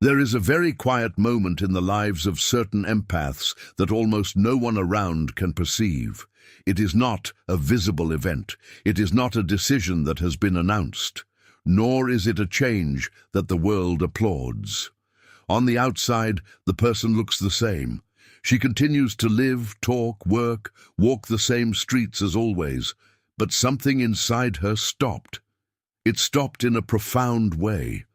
There is a very quiet moment in the lives of certain empaths that almost no one around can perceive. It is not a visible event. It is not a decision that has been announced. Nor is it a change that the world applauds. On the outside, the person looks the same. She continues to live, talk, work, walk the same streets as always. But something inside her stopped. It stopped in a profound way.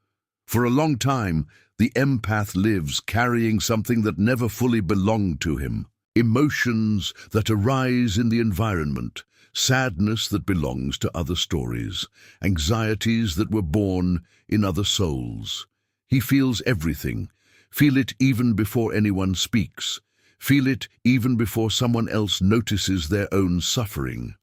For a long time, the empath lives carrying something that never fully belonged to him. Emotions that arise in the environment, sadness that belongs to other stories, anxieties that were born in other souls. He feels everything. Feel it even before anyone speaks. Feel it even before someone else notices their own suffering.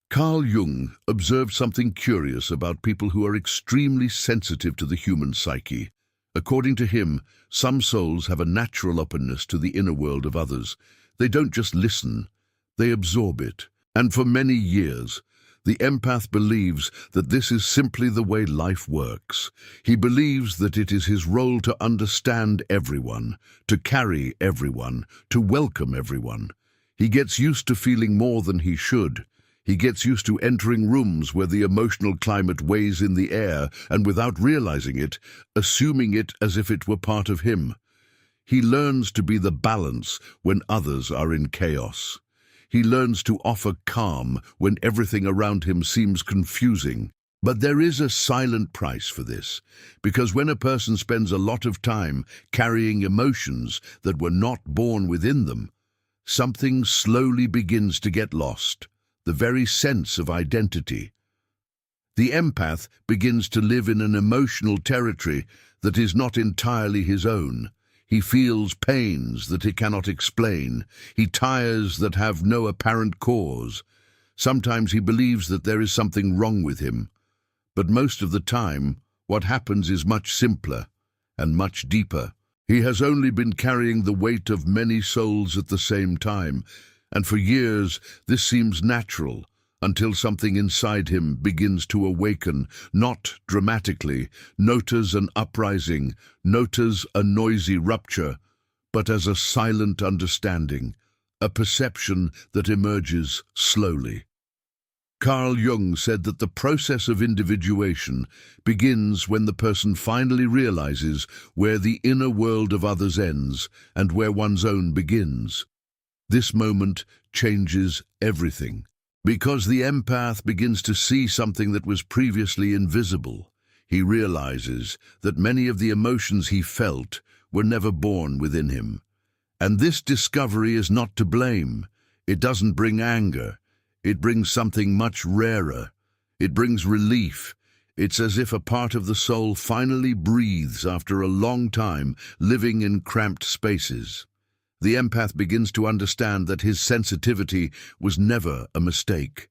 Carl Jung observed something curious about people who are extremely sensitive to the human psyche. According to him, some souls have a natural openness to the inner world of others. They don't just listen, they absorb it. And for many years, the empath believes that this is simply the way life works. He believes that it is his role to understand everyone, to carry everyone, to welcome everyone. He gets used to feeling more than he should. He gets used to entering rooms where the emotional climate weighs in the air and, without realizing it, assuming it as if it were part of him. He learns to be the balance when others are in chaos. He learns to offer calm when everything around him seems confusing. But there is a silent price for this, because when a person spends a lot of time carrying emotions that were not born within them, something slowly begins to get lost. The very sense of identity. The empath begins to live in an emotional territory that is not entirely his own. He feels pains that he cannot explain. He tires that have no apparent cause. Sometimes he believes that there is something wrong with him. But most of the time, what happens is much simpler and much deeper. He has only been carrying the weight of many souls at the same time. And for years, this seems natural, until something inside him begins to awaken, not dramatically, not as an uprising, not as a noisy rupture, but as a silent understanding, a perception that emerges slowly. Carl Jung said that the process of individuation begins when the person finally realizes where the inner world of others ends and where one's own begins. This moment changes everything, because the empath begins to see something that was previously invisible. He realizes that many of the emotions he felt were never born within him. And this discovery is not to blame. It doesn't bring anger. It brings something much rarer. It brings relief. It's as if a part of the soul finally breathes after a long time living in cramped spaces. The empath begins to understand that his sensitivity was never a mistake.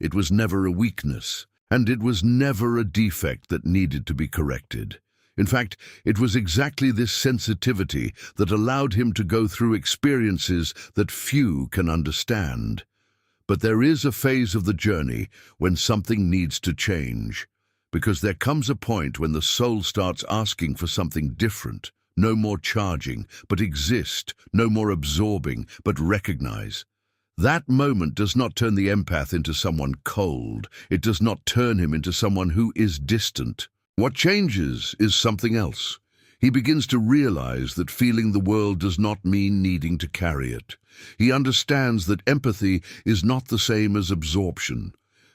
It was never a weakness, and it was never a defect that needed to be corrected. In fact, it was exactly this sensitivity that allowed him to go through experiences that few can understand. But there is a phase of the journey when something needs to change, because there comes a point when the soul starts asking for something different. No more charging, but exist. No more absorbing, but recognize. That moment does not turn the empath into someone cold. It does not turn him into someone who is distant. What changes is something else. He begins to realize that feeling the world does not mean needing to carry it. He understands that empathy is not the same as absorption.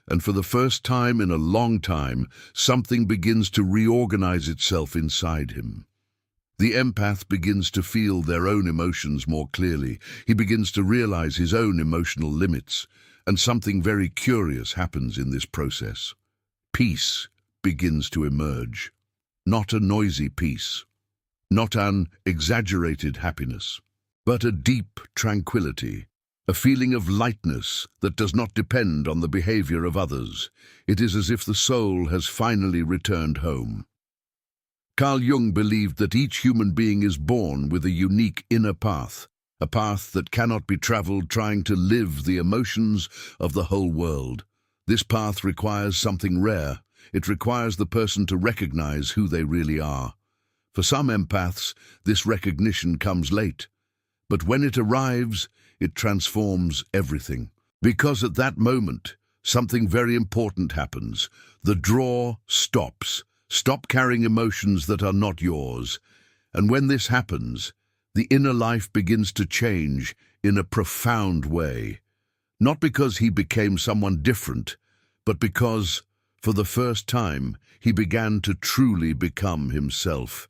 And for the first time in a long time, something begins to reorganize itself inside him. The empath begins to feel their own emotions more clearly. He begins to realize his own emotional limits, and something very curious happens in this process. Peace begins to emerge. Not a noisy peace, not an exaggerated happiness, but a deep tranquility, a feeling of lightness that does not depend on the behavior of others. It is as if the soul has finally returned home. Carl Jung believed that each human being is born with a unique inner path, a path that cannot be traveled trying to live the emotions of the whole world. This path requires something rare. It requires the person to recognize who they really are. For some empaths, this recognition comes late, but when it arrives, it transforms everything. Because at that moment, something very important happens. The draw stops. Stop carrying emotions that are not yours. And when this happens, the inner life begins to change in a profound way. Not because he became someone different, but because, for the first time, he began to truly become himself.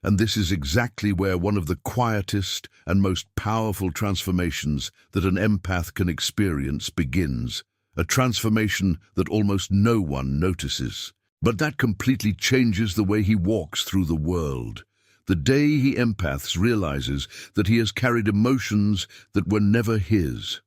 And this is exactly where one of the quietest and most powerful transformations that an empath can experience begins. A transformation that almost no one notices. But that completely changes the way he walks through the world. The day he empaths realizes that he has carried emotions that were never his.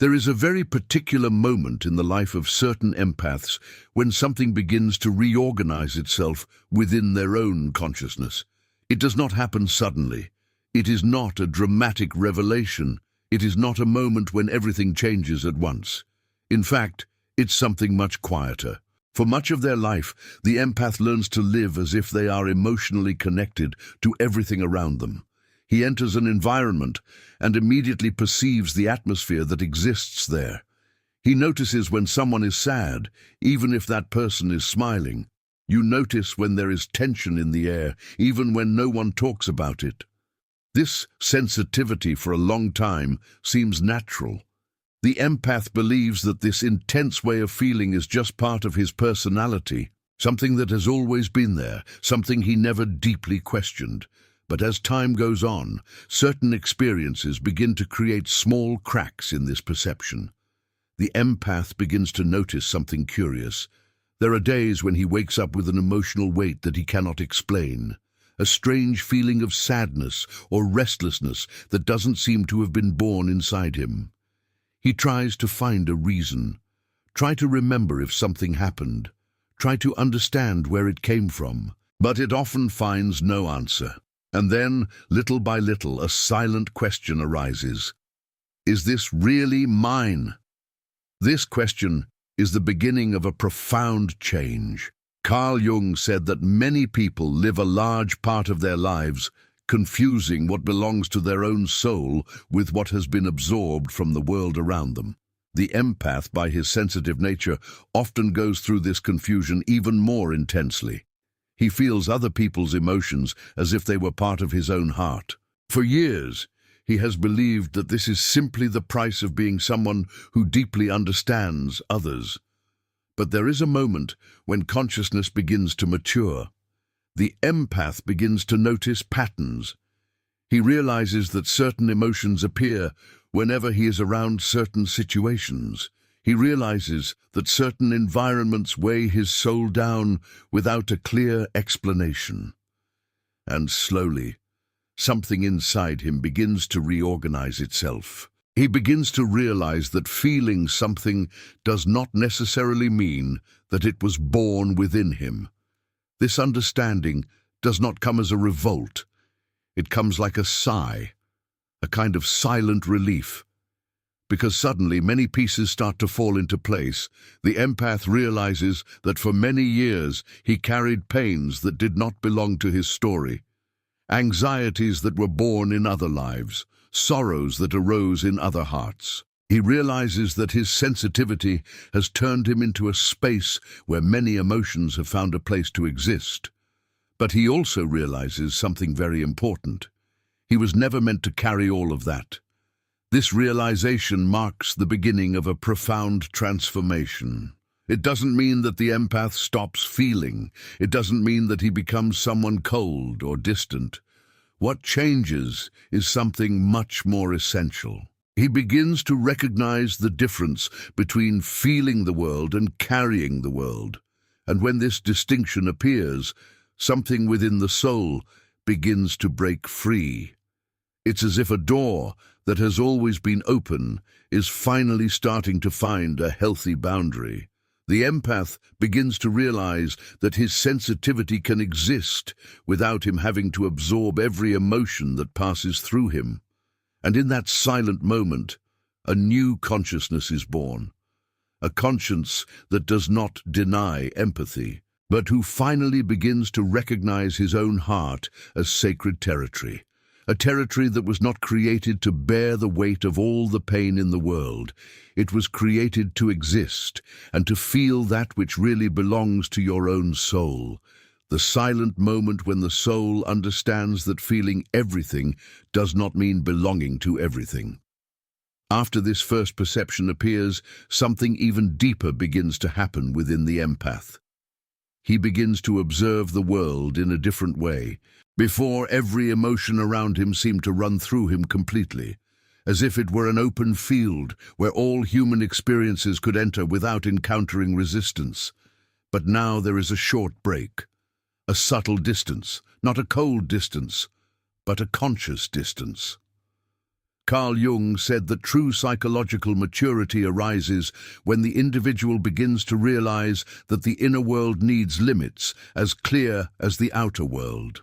There is a very particular moment in the life of certain empaths when something begins to reorganize itself within their own consciousness. It does not happen suddenly. It is not a dramatic revelation. It is not a moment when everything changes at once. In fact, it's something much quieter. For much of their life, the empath learns to live as if they are emotionally connected to everything around them. He enters an environment and immediately perceives the atmosphere that exists there. He notices when someone is sad, even if that person is smiling. You notice when there is tension in the air, even when no one talks about it. This sensitivity for a long time seems natural. The empath believes that this intense way of feeling is just part of his personality, something that has always been there, something he never deeply questioned. But as time goes on, certain experiences begin to create small cracks in this perception. The empath begins to notice something curious. There are days when he wakes up with an emotional weight that he cannot explain, a strange feeling of sadness or restlessness that doesn't seem to have been born inside him. He tries to find a reason, try to remember if something happened, try to understand where it came from, but it often finds no answer. And then, little by little, a silent question arises. Is this really mine? This question is the beginning of a profound change. Carl Jung said that many people live a large part of their lives confusing what belongs to their own soul with what has been absorbed from the world around them. The empath, by his sensitive nature, often goes through this confusion even more intensely. He feels other people's emotions as if they were part of his own heart. For years, he has believed that this is simply the price of being someone who deeply understands others. But there is a moment when consciousness begins to mature. The empath begins to notice patterns. He realizes that certain emotions appear whenever he is around certain situations. He realizes that certain environments weigh his soul down without a clear explanation. And slowly, something inside him begins to reorganize itself. He begins to realize that feeling something does not necessarily mean that it was born within him. This understanding does not come as a revolt. It comes like a sigh, a kind of silent relief. Because suddenly many pieces start to fall into place, the empath realizes that for many years he carried pains that did not belong to his story, anxieties that were born in other lives, sorrows that arose in other hearts. He realizes that his sensitivity has turned him into a space where many emotions have found a place to exist. But he also realizes something very important. He was never meant to carry all of that. This realization marks the beginning of a profound transformation. It doesn't mean that the empath stops feeling. It doesn't mean that he becomes someone cold or distant. What changes is something much more essential. He begins to recognize the difference between feeling the world and carrying the world. And when this distinction appears, something within the soul begins to break free. It's as if a door that has always been open is finally starting to find a healthy boundary. The empath begins to realize that his sensitivity can exist without him having to absorb every emotion that passes through him. And in that silent moment, a new consciousness is born. A conscience that does not deny empathy, but who finally begins to recognize his own heart as sacred territory, a territory that was not created to bear the weight of all the pain in the world. It was created to exist and to feel that which really belongs to your own soul. The silent moment when the soul understands that feeling everything does not mean belonging to everything. After this first perception appears, something even deeper begins to happen within the empath. He begins to observe the world in a different way. Before, every emotion around him seemed to run through him completely, as if it were an open field where all human experiences could enter without encountering resistance. But now there is a short break, a subtle distance, not a cold distance, but a conscious distance. Carl Jung said that true psychological maturity arises when the individual begins to realize that the inner world needs limits as clear as the outer world.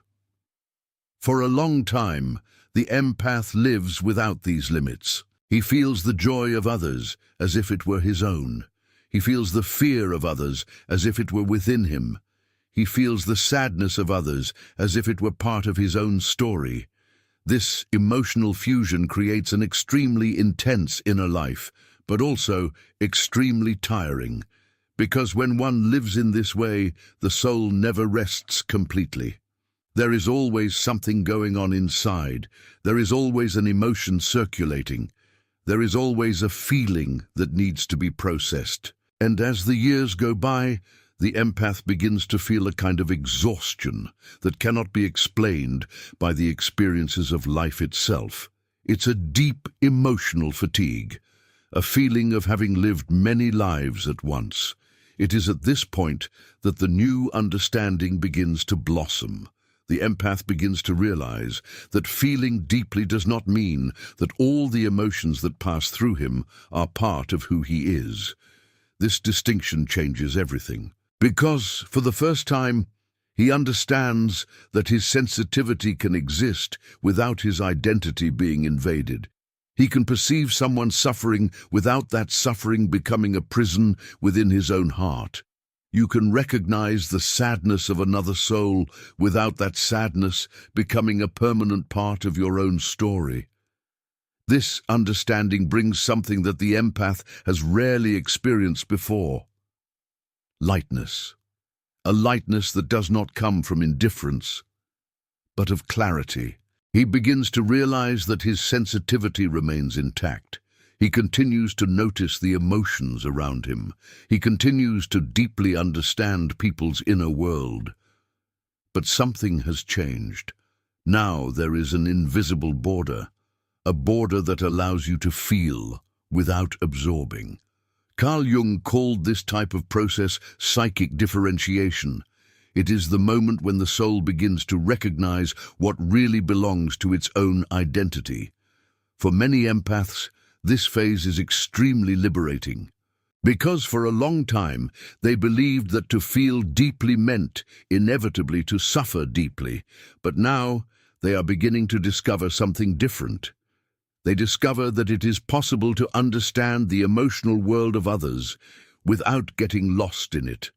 For a long time, the empath lives without these limits. He feels the joy of others as if it were his own. He feels the fear of others as if it were within him. He feels the sadness of others as if it were part of his own story. This emotional fusion creates an extremely intense inner life, but also extremely tiring, because when one lives in this way, the soul never rests completely. There is always something going on inside. There is always an emotion circulating. There is always a feeling that needs to be processed. And as the years go by, the empath begins to feel a kind of exhaustion that cannot be explained by the experiences of life itself. It's a deep emotional fatigue, a feeling of having lived many lives at once. It is at this point that the new understanding begins to blossom. The empath begins to realize that feeling deeply does not mean that all the emotions that pass through him are part of who he is. This distinction changes everything. Because, for the first time, he understands that his sensitivity can exist without his identity being invaded. He can perceive someone suffering without that suffering becoming a prison within his own heart. You can recognize the sadness of another soul without that sadness becoming a permanent part of your own story. This understanding brings something that the empath has rarely experienced before. Lightness. A lightness that does not come from indifference, but of clarity. He begins to realize that his sensitivity remains intact. He continues to notice the emotions around him. He continues to deeply understand people's inner world. But something has changed. Now there is an invisible border, a border that allows you to feel without absorbing. Carl Jung called this type of process psychic differentiation. It is the moment when the soul begins to recognize what really belongs to its own identity. For many empaths, this phase is extremely liberating, because for a long time they believed that to feel deeply meant inevitably to suffer deeply, but now they are beginning to discover something different. They discover that it is possible to understand the emotional world of others without getting lost in it.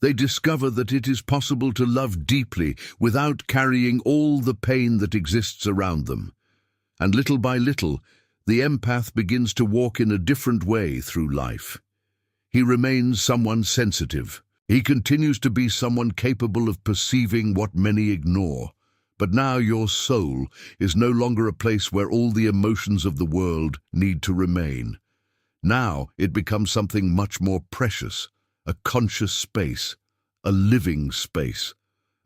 They discover that it is possible to love deeply without carrying all the pain that exists around them. And little by little, the empath begins to walk in a different way through life. He remains someone sensitive. He continues to be someone capable of perceiving what many ignore. But now your soul is no longer a place where all the emotions of the world need to remain. Now it becomes something much more precious, a conscious space, a living space,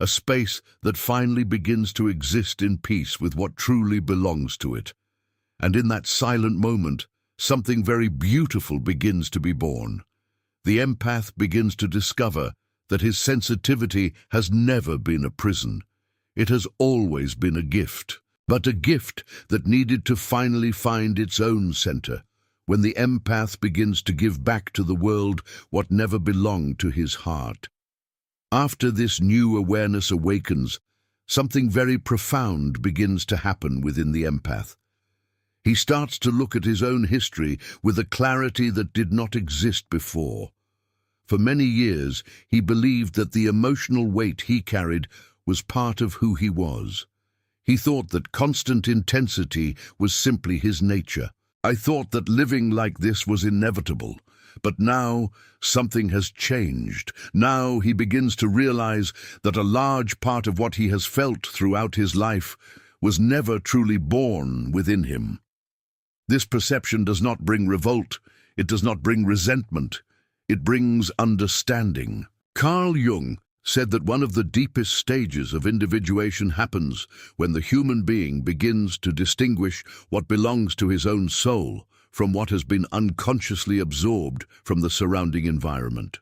a space that finally begins to exist in peace with what truly belongs to it. And in that silent moment, something very beautiful begins to be born. The empath begins to discover that his sensitivity has never been a prison. It has always been a gift, but a gift that needed to finally find its own center, when the empath begins to give back to the world what never belonged to his heart. After this new awareness awakens, something very profound begins to happen within the empath. He starts to look at his own history with a clarity that did not exist before. For many years, he believed that the emotional weight he carried was part of who he was. He thought that constant intensity was simply his nature. I thought that living like this was inevitable. But now, something has changed. Now he begins to realize that a large part of what he has felt throughout his life was never truly born within him. This perception does not bring revolt. It does not bring resentment. It brings understanding. Carl Jung said that one of the deepest stages of individuation happens when the human being begins to distinguish what belongs to his own soul from what has been unconsciously absorbed from the surrounding environment.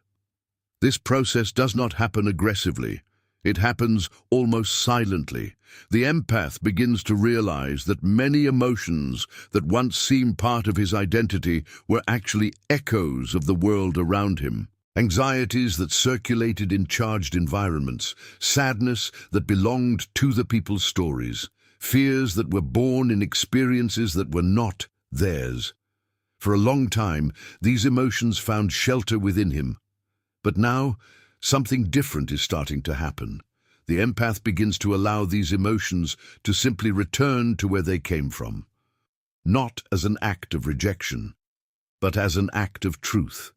This process does not happen aggressively. It happens almost silently. The empath begins to realize that many emotions that once seemed part of his identity were actually echoes of the world around him. Anxieties that circulated in charged environments, sadness that belonged to the people's stories, fears that were born in experiences that were not theirs. For a long time, these emotions found shelter within him. But now, something different is starting to happen. The empath begins to allow these emotions to simply return to where they came from, not as an act of rejection, but as an act of truth.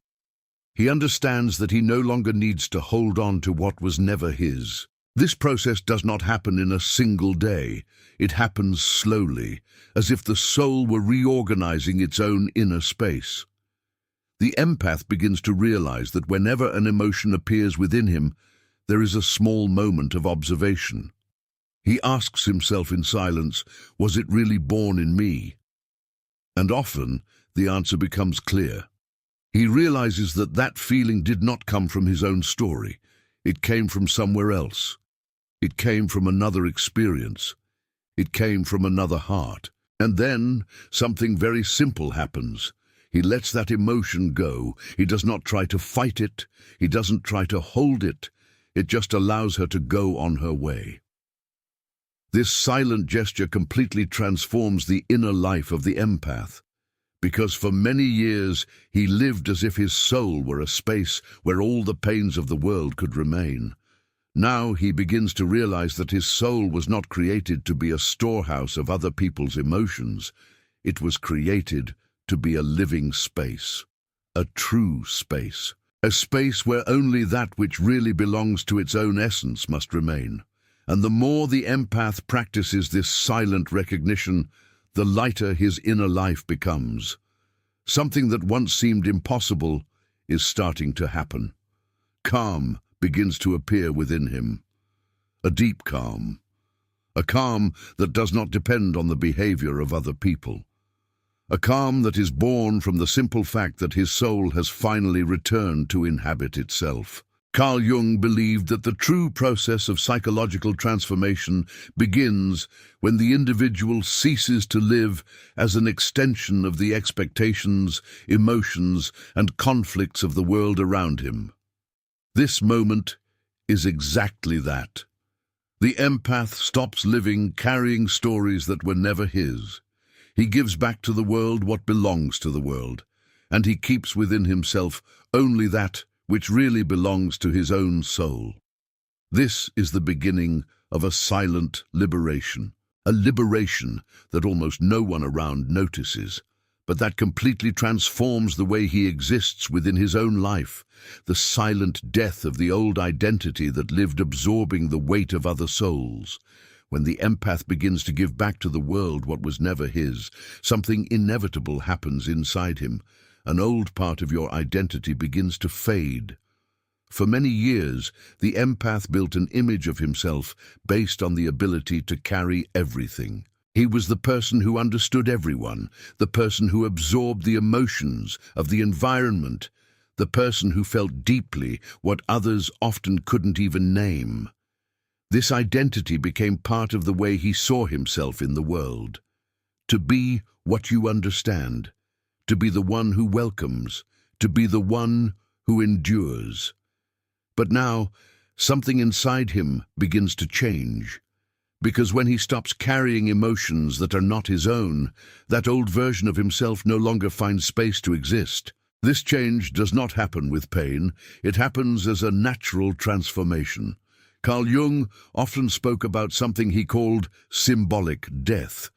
He understands that he no longer needs to hold on to what was never his. This process does not happen in a single day. It happens slowly, as if the soul were reorganizing its own inner space. The empath begins to realize that whenever an emotion appears within him, there is a small moment of observation. He asks himself in silence, was it really born in me? And often, the answer becomes clear. He realizes that that feeling did not come from his own story. It came from somewhere else. It came from another experience. It came from another heart. And then, something very simple happens. He lets that emotion go. He does not try to fight it. He doesn't try to hold it. It just allows her to go on her way. This silent gesture completely transforms the inner life of the empath, because for many years he lived as if his soul were a space where all the pains of the world could remain. Now he begins to realize that his soul was not created to be a storehouse of other people's emotions. It was created to be a living space, a true space, a space where only that which really belongs to its own essence must remain. And the more the empath practices this silent recognition, the lighter his inner life becomes. Something that once seemed impossible is starting to happen. Calm begins to appear within him. A deep calm. A calm that does not depend on the behavior of other people. A calm that is born from the simple fact that his soul has finally returned to inhabit itself. Carl Jung believed that the true process of psychological transformation begins when the individual ceases to live as an extension of the expectations, emotions, and conflicts of the world around him. This moment is exactly that. The empath stops living carrying stories that were never his. He gives back to the world what belongs to the world, and he keeps within himself only that which really belongs to his own soul. This is the beginning of a silent liberation, a liberation that almost no one around notices, but that completely transforms the way he exists within his own life, the silent death of the old identity that lived absorbing the weight of other souls. When the empath begins to give back to the world what was never his, something inevitable happens inside him. An old part of your identity begins to fade. For many years, the empath built an image of himself based on the ability to carry everything. He was the person who understood everyone, the person who absorbed the emotions of the environment, the person who felt deeply what others often couldn't even name. This identity became part of the way he saw himself in the world. To be what you understand. To be the one who welcomes, to be the one who endures. But now, something inside him begins to change, because when he stops carrying emotions that are not his own, that old version of himself no longer finds space to exist. This change does not happen with pain, it happens as a natural transformation. Carl Jung often spoke about something he called symbolic death.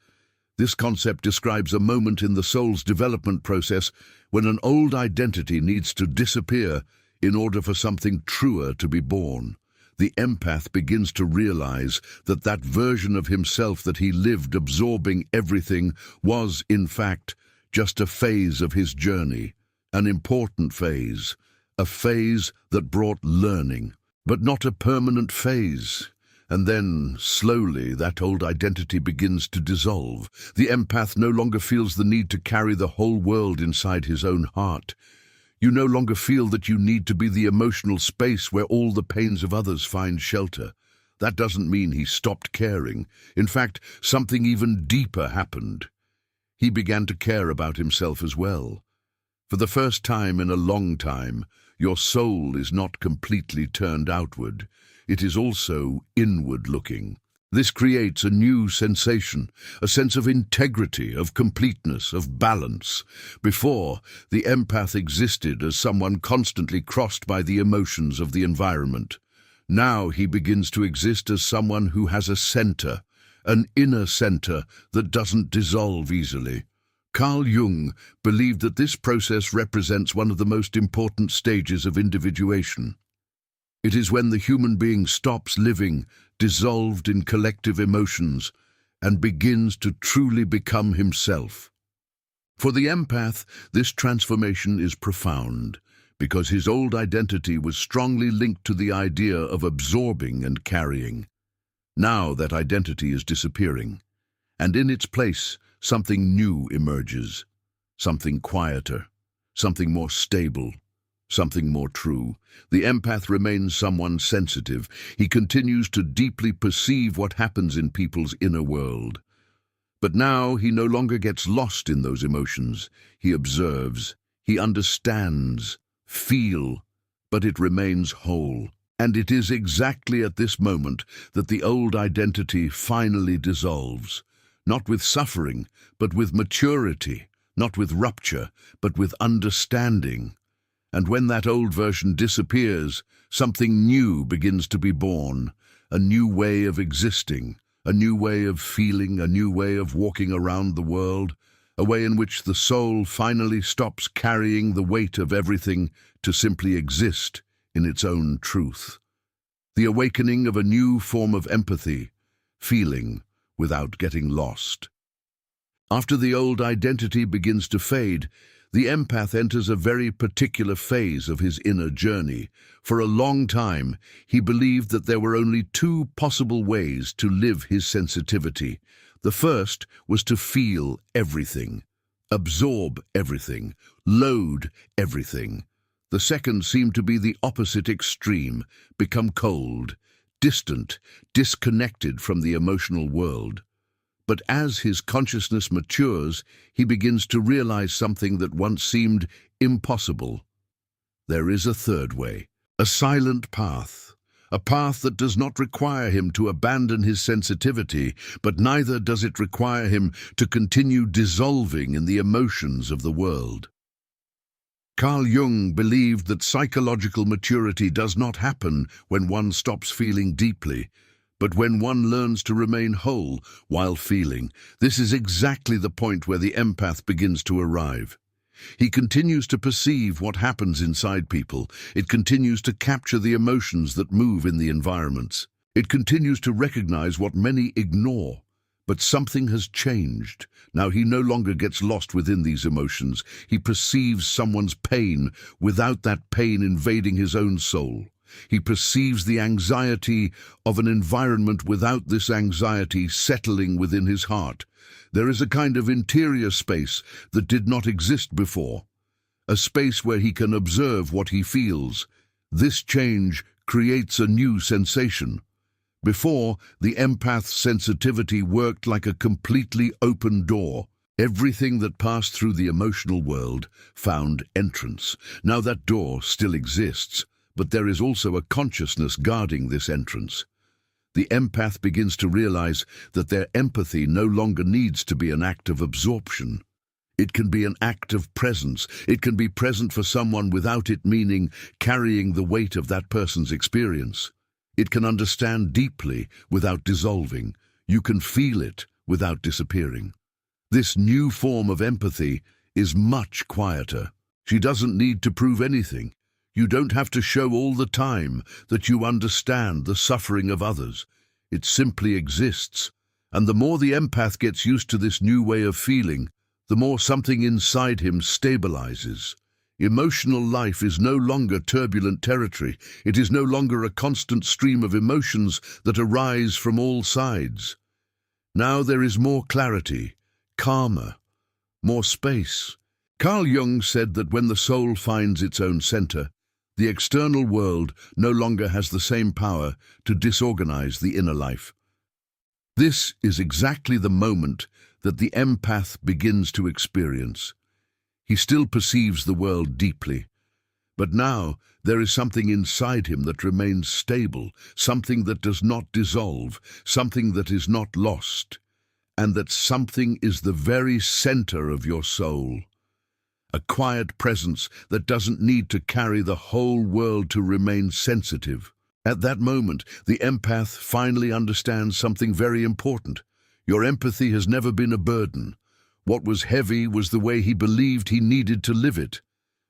This concept describes a moment in the soul's development process when an old identity needs to disappear in order for something truer to be born. The empath begins to realize that that version of himself that he lived absorbing everything was, in fact, just a phase of his journey, an important phase, a phase that brought learning, but not a permanent phase. And then, slowly, that old identity begins to dissolve. The empath no longer feels the need to carry the whole world inside his own heart. You no longer feel that you need to be the emotional space where all the pains of others find shelter. That doesn't mean he stopped caring. In fact, something even deeper happened. He began to care about himself as well. For the first time in a long time, your soul is not completely turned outward. It is also inward-looking. This creates a new sensation, a sense of integrity, of completeness, of balance. Before, the empath existed as someone constantly crossed by the emotions of the environment. Now he begins to exist as someone who has a center, an inner center that doesn't dissolve easily. Carl Jung believed that this process represents one of the most important stages of individuation. It is when the human being stops living, dissolved in collective emotions, and begins to truly become himself. For the empath, this transformation is profound, because his old identity was strongly linked to the idea of absorbing and carrying. Now that identity is disappearing, and in its place, something new emerges, something quieter, something more stable, something more true. The empath remains someone sensitive. He continues to deeply perceive what happens in people's inner world. But now he no longer gets lost in those emotions. He observes, he understands, but it remains whole. And it is exactly at this moment that the old identity finally dissolves. Not with suffering, but with maturity. Not with rupture, but with understanding. And when that old version disappears, something new begins to be born, a new way of existing, a new way of feeling, a new way of walking around the world, a way in which the soul finally stops carrying the weight of everything to simply exist in its own truth. The awakening of a new form of empathy, feeling without getting lost. After the old identity begins to fade, the empath enters a very particular phase of his inner journey. For a long time, he believed that there were only two possible ways to live his sensitivity. The first was to feel everything, absorb everything, load everything. The second seemed to be the opposite extreme, become cold, distant, disconnected from the emotional world. But as his consciousness matures, he begins to realize something that once seemed impossible. There is a third way, a silent path, a path that does not require him to abandon his sensitivity, but neither does it require him to continue dissolving in the emotions of the world. Carl Jung believed that psychological maturity does not happen when one stops feeling deeply, but when one learns to remain whole while feeling. This is exactly the point where the empath begins to arrive. He continues to perceive what happens inside people. It continues to capture the emotions that move in the environments. It continues to recognize what many ignore. But something has changed. Now he no longer gets lost within these emotions. He perceives someone's pain without that pain invading his own soul. He perceives the anxiety of an environment without this anxiety settling within his heart. There is a kind of interior space that did not exist before, a space where he can observe what he feels. This change creates a new sensation. Before, the empath's sensitivity worked like a completely open door. Everything that passed through the emotional world found entrance. Now that door still exists, but there is also a consciousness guarding this entrance. The empath begins to realize that their empathy no longer needs to be an act of absorption. It can be an act of presence. It can be present for someone without it meaning carrying the weight of that person's experience. It can understand deeply without dissolving. You can feel it without disappearing. This new form of empathy is much quieter. She doesn't need to prove anything. You don't have to show all the time that you understand the suffering of others. It simply exists. And the more the empath gets used to this new way of feeling, the more something inside him stabilizes. Emotional life is no longer turbulent territory. It is no longer a constant stream of emotions that arise from all sides. Now there is more clarity, calmer, more space. Carl Jung said that when the soul finds its own center, the external world no longer has the same power to disorganize the inner life. This is exactly the moment that the empath begins to experience. He still perceives the world deeply, but now there is something inside him that remains stable, something that does not dissolve, something that is not lost, and that something is the very center of your soul. A quiet presence that doesn't need to carry the whole world to remain sensitive. At that moment, the empath finally understands something very important. Your empathy has never been a burden. What was heavy was the way he believed he needed to live it.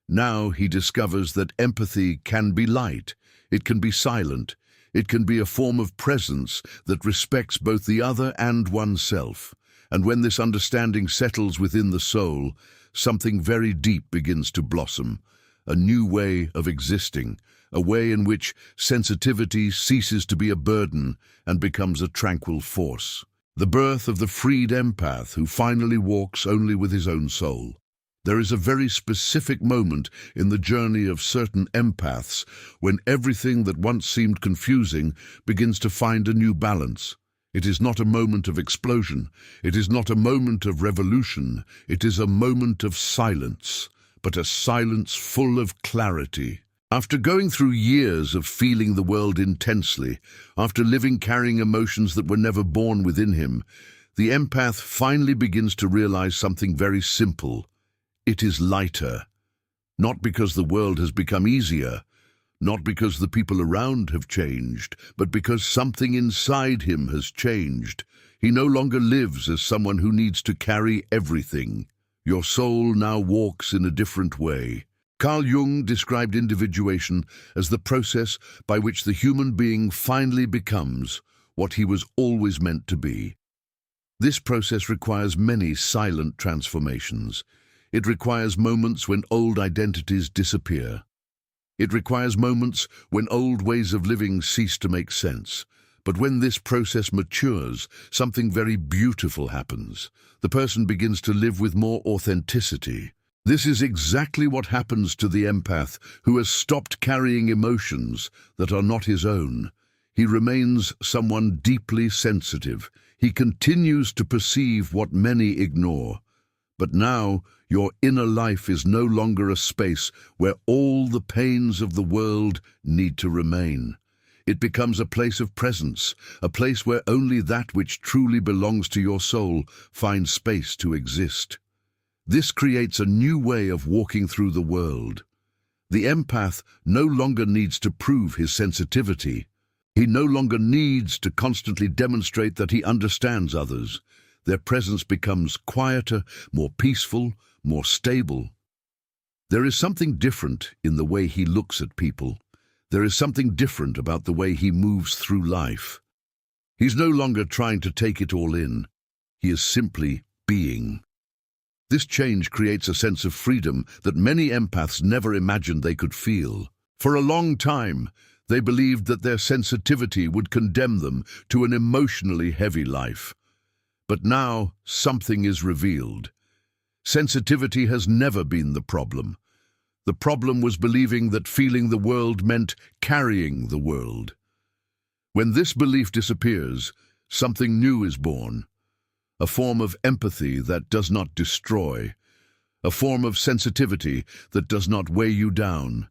Now he discovers that empathy can be light, it can be silent, it can be a form of presence that respects both the other and oneself. And when this understanding settles within the soul, something very deep begins to blossom, a new way of existing, a way in which sensitivity ceases to be a burden and becomes a tranquil force. The birth of the freed empath who finally walks only with his own soul. There is a very specific moment in the journey of certain empaths when everything that once seemed confusing begins to find a new balance. It is not a moment of explosion. It is not a moment of revolution. It is a moment of silence, but a silence full of clarity. After going through years of feeling the world intensely, after living carrying emotions that were never born within him, the empath finally begins to realize something very simple. It is lighter. Not because the world has become easier, not because the people around have changed, but because something inside him has changed. He no longer lives as someone who needs to carry everything. Your soul now walks in a different way. Carl Jung described individuation as the process by which the human being finally becomes what he was always meant to be. This process requires many silent transformations. It requires moments when old identities disappear. It requires moments when old ways of living cease to make sense. But when this process matures, something very beautiful happens. The person begins to live with more authenticity. This is exactly what happens to the empath who has stopped carrying emotions that are not his own. He remains someone deeply sensitive. He continues to perceive what many ignore. But now, your inner life is no longer a space where all the pains of the world need to remain. It becomes a place of presence, a place where only that which truly belongs to your soul finds space to exist. This creates a new way of walking through the world. The empath no longer needs to prove his sensitivity. He no longer needs to constantly demonstrate that he understands others. Their presence becomes quieter, more peaceful, more stable. There is something different in the way he looks at people. There is something different about the way he moves through life. He's no longer trying to take it all in. He is simply being. This change creates a sense of freedom that many empaths never imagined they could feel. For a long time, they believed that their sensitivity would condemn them to an emotionally heavy life. But now, something is revealed. Sensitivity has never been the problem. The problem was believing that feeling the world meant carrying the world. When this belief disappears, something new is born. A form of empathy that does not destroy. A form of sensitivity that does not weigh you down.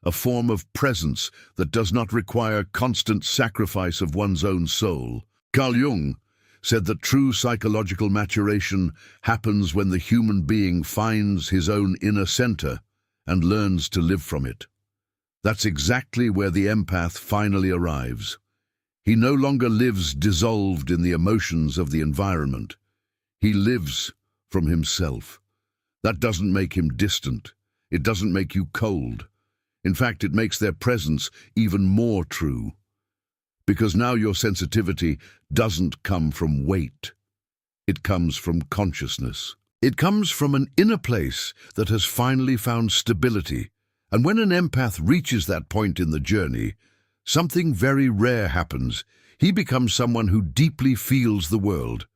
A form of presence that does not require constant sacrifice of one's own soul. Carl Jung said that true psychological maturation happens when the human being finds his own inner center and learns to live from it. That's exactly where the empath finally arrives. He no longer lives dissolved in the emotions of the environment. He lives from himself. That doesn't make him distant. It doesn't make you cold. In fact, it makes their presence even more true. Because now your sensitivity doesn't come from weight. It comes from consciousness. It comes from an inner place that has finally found stability. And when an empath reaches that point in the journey, something very rare happens. He becomes someone who deeply feels the world,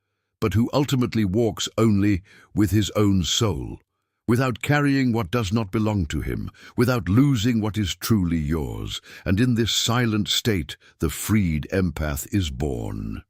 but who ultimately walks only with his own soul, without carrying what does not belong to him, without losing what is truly yours. And in this silent state, the freed empath is born.